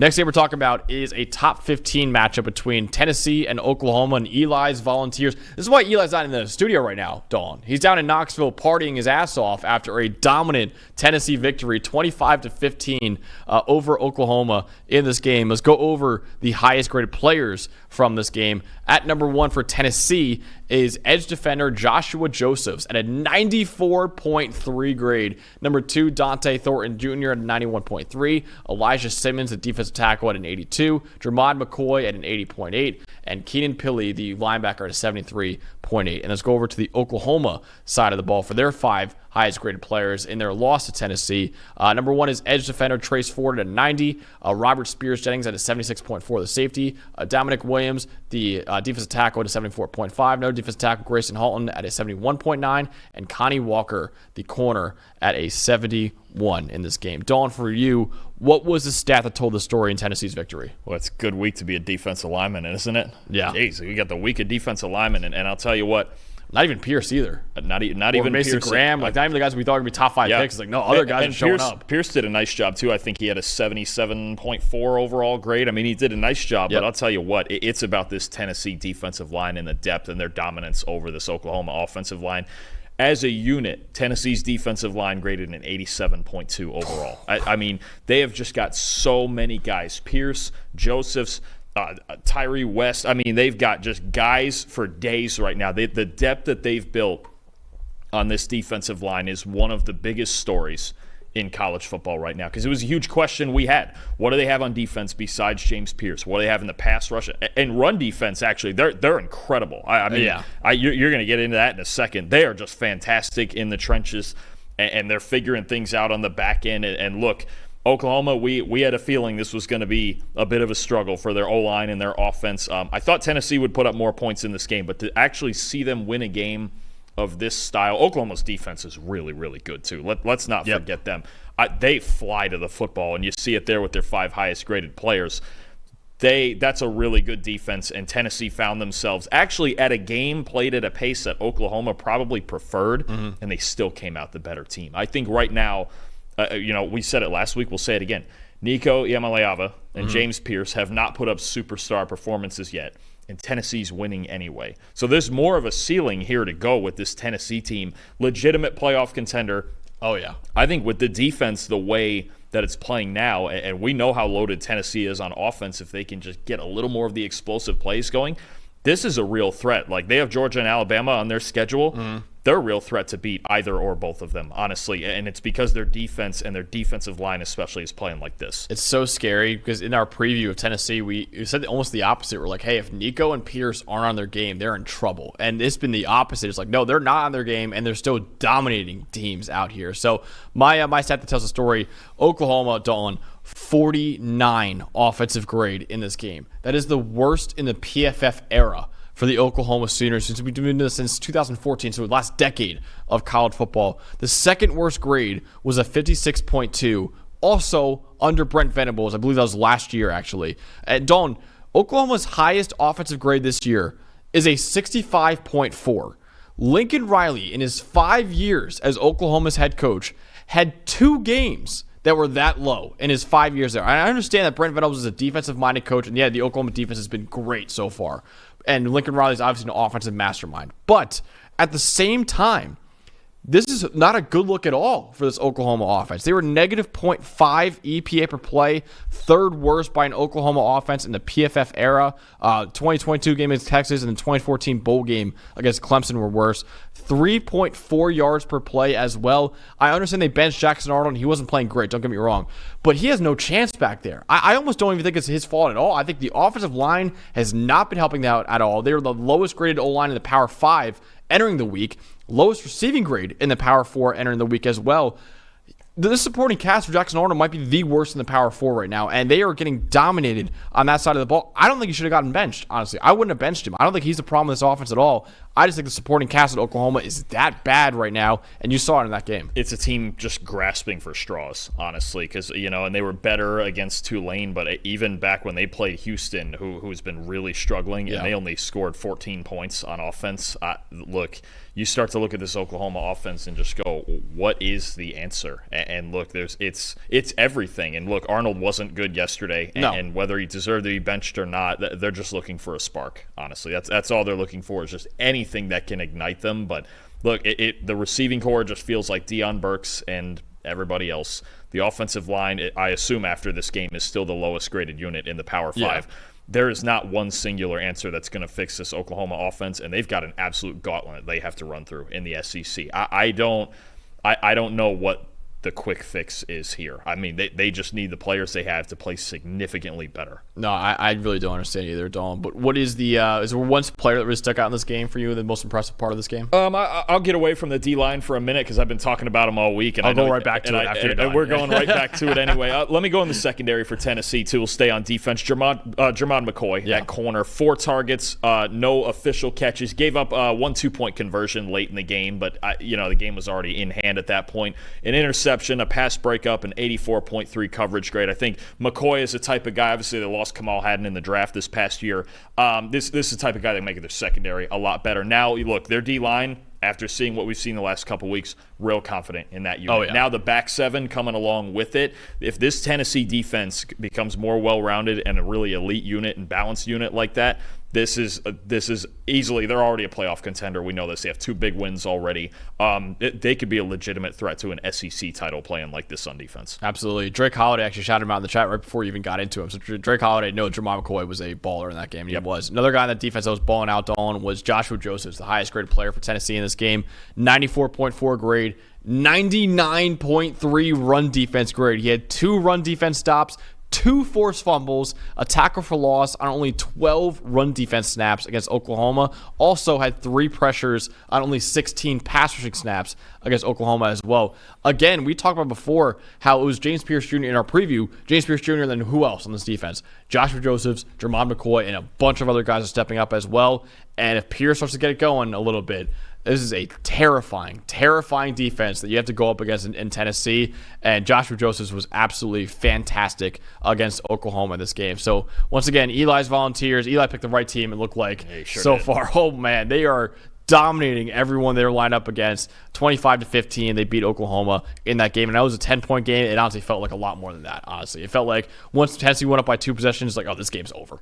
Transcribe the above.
Next game we're talking about is a top 15 matchup between Tennessee and Oklahoma and Eli's Volunteers. This is why Eli's not in the studio right now, Dalton. He's down in Knoxville partying his ass off after a dominant Tennessee victory, 25-15 over Oklahoma in this game. Let's go over the highest graded players from this game. At number 1 for Tennessee is edge defender Joshua Josephs at a 94.3 grade. Number 2, Dante Thornton Jr. at a 91.3. Elijah Simmons, the defensive tackle, at an 82. Jermod McCoy at an 80.8. And Keenan Pili, the linebacker, at a 73.8. And let's go over to the Oklahoma side of the ball for their 5 highest graded players in their loss to Tennessee. Number 1 is edge defender Trace Ford at a 90. Robert Spears-Jennings at a 76.4, the safety. Dominic Williams, the defensive tackle, at a 74.5. Another defensive tackle, Grayson Halton, at a 71.9. And Connie Walker, the corner, at a 71 in this game. Dawn, for you, what was the stat that told the story in Tennessee's victory? Well, it's a good week to be a defensive lineman, isn't it? Yeah. Jeez, we got the week of defensive linemen, and I'll tell you what. Not even Pierce either. Not even Mason Pierce. Graham. Not even the guys we thought would be top 5 picks. It's like, no, other guys are showing up. Pierce did a nice job, too. I think he had a 77.4 overall grade. I mean, he did a nice job, but I'll tell you what, it's about this Tennessee defensive line and the depth and their dominance over this Oklahoma offensive line. As a unit, Tennessee's defensive line graded an 87.2 overall. I mean, they have just got so many guys. Pierce, Josephs, Tyree West. I mean, they've got just guys for days right now. The depth that they've built on this defensive line is one of the biggest stories in college football right now, because it was a huge question we had. What do they have on defense besides James Pierce? What do they have in the pass rush and run defense? Actually, they're incredible. You're going to get into that in a second. They are just fantastic in the trenches, and they're figuring things out on the back end. And look, Oklahoma, we had a feeling this was going to be a bit of a struggle for their O-line and their offense. I thought Tennessee would put up more points in this game, but to actually see them win a game of this style, Oklahoma's defense is really, really good too. Let's not forget them. They fly to the football, and you see it there with their 5 highest graded players. That's a really good defense, and Tennessee found themselves actually at a game played at a pace that Oklahoma probably preferred, and they still came out the better team. I think right now, we said it last week, we'll say it again. Nico Iamaleava and James Pierce have not put up superstar performances yet, and Tennessee's winning anyway. So there's more of a ceiling here to go with this Tennessee team. Legitimate playoff contender. Oh, yeah. I think with the defense the way that it's playing now, and we know how loaded Tennessee is on offense, if they can just get a little more of the explosive plays going, this is a real threat. Like, they have Georgia and Alabama on their schedule. They're a real threat to beat either or both of them, honestly. And it's because their defense and their defensive line especially is playing like this. It's so scary because in our preview of Tennessee, we said almost the opposite. We're like, hey, if Nico and Pierce aren't on their game, they're in trouble. And it's been the opposite. It's like, no, they're not on their game, and they're still dominating teams out here. So my stat that tells the story, Oklahoma, Dalton, 49 offensive grade in this game. That is the worst in the PFF era for the Oklahoma Sooners since we've been doing this since 2014, so the last decade of college football. The second worst grade was a 56.2, also under Brent Venables. I believe that was last year, actually. Dalton, Oklahoma's highest offensive grade this year is a 65.4. Lincoln Riley, in his 5 years as Oklahoma's head coach, had 2 games that were that low in his 5 years there. I understand that Brent Venables is a defensive-minded coach, and the Oklahoma defense has been great so far. And Lincoln Riley is obviously an offensive mastermind. But at the same time, this is not a good look at all for this Oklahoma offense. They were negative 0.5 EPA per play, third worst by an Oklahoma offense in the PFF era. 2022 game against Texas and the 2014 bowl game against Clemson were worse. 3.4 yards per play as well. I understand they benched Jackson Arnold, and he wasn't playing great, don't get me wrong. But he has no chance back there. I almost don't even think it's his fault at all. I think the offensive line has not been helping out at all. They were the lowest graded O-line in the Power 5 entering the week. Lowest receiving grade in the Power 4 entering the week as well. The supporting cast for Jackson Arnold might be the worst in the Power 4 right now, and they are getting dominated on that side of the ball. I don't think he should have gotten benched, honestly. I wouldn't have benched him. I don't think he's the problem with this offense at all. I just think the supporting cast at Oklahoma is that bad right now, and you saw it in that game. It's a team just grasping for straws, honestly, because, and they were better against Tulane, but even back when they played Houston, who's been really struggling, and they only scored 14 points on offense. Look, you start to look at this Oklahoma offense and just go, what is the answer? And look, it's everything. And look, Arnold wasn't good yesterday, and whether he deserved to be benched or not, they're just looking for a spark. Honestly, that's all they're looking for, is just anything that can ignite them. But look, the receiving core just feels like Deion Burks and everybody else. The offensive line, I assume after this game, is still the lowest graded unit in the Power 5. Yeah. There is not one singular answer that's going to fix this Oklahoma offense, and they've got an absolute gauntlet they have to run through in the SEC. I don't know what the quick fix is here. I mean, they just need the players they have to play significantly better. No, I really don't understand either, Dalton. But what is is there one player that really stuck out in this game for you, the most impressive part of this game? I'll get away from the D-line for a minute because I've been talking about them all week. And I'll go right back to it after you're done. And we're going right back to it anyway. Let me go in the secondary for Tennessee, too. We'll stay on defense. Jermon McCoy at corner. 4 targets, no official catches. Gave up 1 2-point conversion late in the game, but the game was already in hand at that point. An interception, a pass breakup, an 84.3 coverage grade. I think McCoy is the type of guy, obviously they lost Kamal Hadden in the draft this past year. This is the type of guy that make their secondary a lot better. Now, look, their D-line, after seeing what we've seen the last couple weeks, real confident in that unit. Oh, yeah. Now the back 7 coming along with it. If this Tennessee defense becomes more well-rounded and a really elite unit and balanced unit like that, this is easily, they're already a playoff contender. We know this. They have 2 big wins already. They could be a legitimate threat to an SEC title playing like this on defense. Absolutely. Drake Holiday actually shouted him out in the chat right before you even got into him. So Drake Holiday, Jermon McCoy was a baller in that game. He was. Another guy in that defense that was balling out on was Joshua Josephs, the highest graded player for Tennessee in this game. 94.4 grade. 99.3 run defense grade. He had 2 run defense stops, 2 forced fumbles, a tackle for loss on only 12 run defense snaps against Oklahoma. Also had 3 pressures on only 16 pass rushing snaps against Oklahoma as well. Again, we talked about before how it was James Pierce Jr. in our preview. James Pierce Jr. and then who else on this defense? Joshua Josephs, Jermon McCoy, and a bunch of other guys are stepping up as well. And if Pierce starts to get it going a little bit, this is a terrifying defense that you have to go up against in Tennessee. And Joshua Josephs was absolutely fantastic against Oklahoma in this game. So, once again, Eli's Volunteers. Eli picked the right team, it looked like, far. Oh, man, they are dominating everyone they were lined up against. 25-15, they beat Oklahoma in that game. And that was a 10-point game. It honestly felt like a lot more than that, honestly. It felt like once Tennessee went up by 2 possessions, like, oh, this game's over.